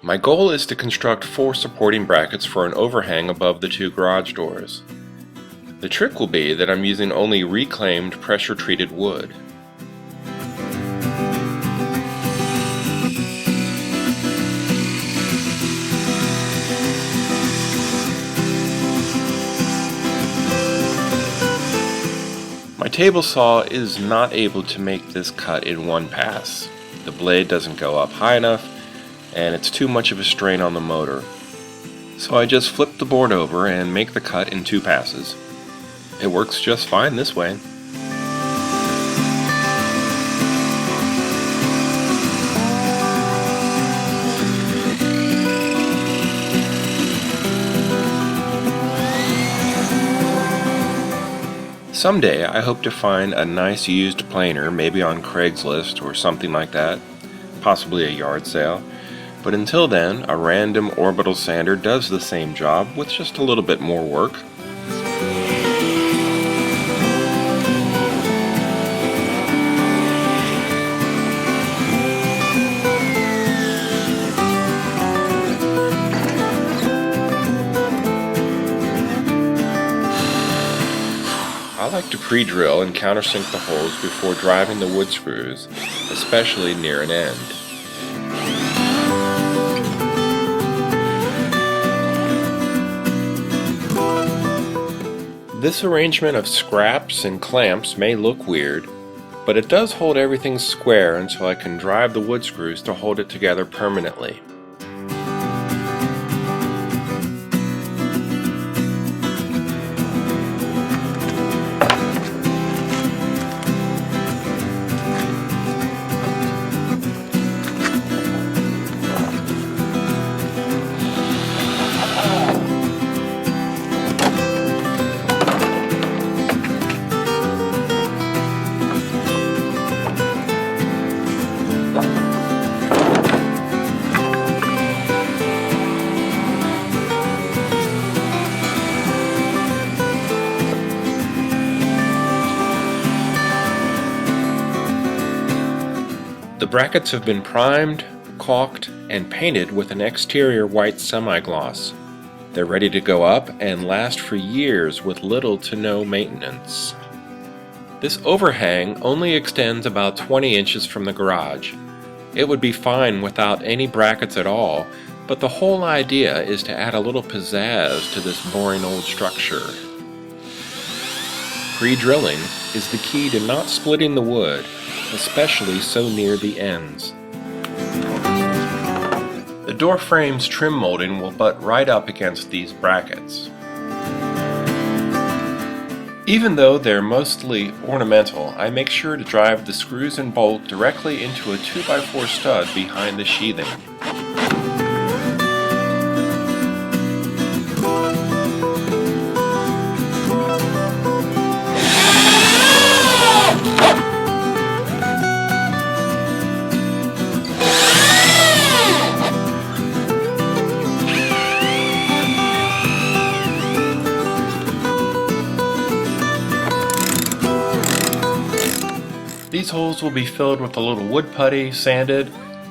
My goal is to construct 4 supporting brackets for an overhang above the 2 garage doors. The trick will be that I'm using only reclaimed pressure-treated wood. My table saw is not able to make this cut in one pass. The blade doesn't go up high enough, and it's too much of a strain on the motor. So I just flip the board over and make the cut in 2 passes. It works just fine this way. Someday I hope to find a nice used planer, maybe on Craigslist or something like that, possibly a yard sale, but until then a random orbital sander does the same job with just a little bit more work. I like to pre-drill and countersink the holes before driving the wood screws, especially near an end. This arrangement of scraps and clamps may look weird, but it does hold everything square until I can drive the wood screws to hold it together permanently. The brackets have been primed, caulked, and painted with an exterior white semi-gloss. They're ready to go up and last for years with little to no maintenance. This overhang only extends about 20 inches from the garage. It would be fine without any brackets at all, but the whole idea is to add a little pizzazz to this boring old structure. Pre-drilling is the key to not splitting the wood, especially so near the ends. The door frame's trim molding will butt right up against these brackets. Even though they're mostly ornamental, I make sure to drive the screws and bolt directly into a 2x4 stud behind the sheathing. These holes will be filled with a little wood putty, sanded,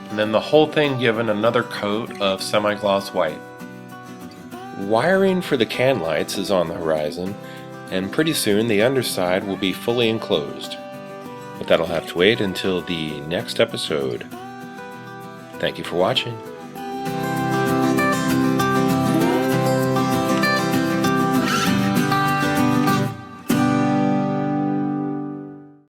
and then the whole thing given another coat of semi-gloss white. Wiring for the can lights is on the horizon, and pretty soon the underside will be fully enclosed. But that'll have to wait until the next episode. Thank you for watching.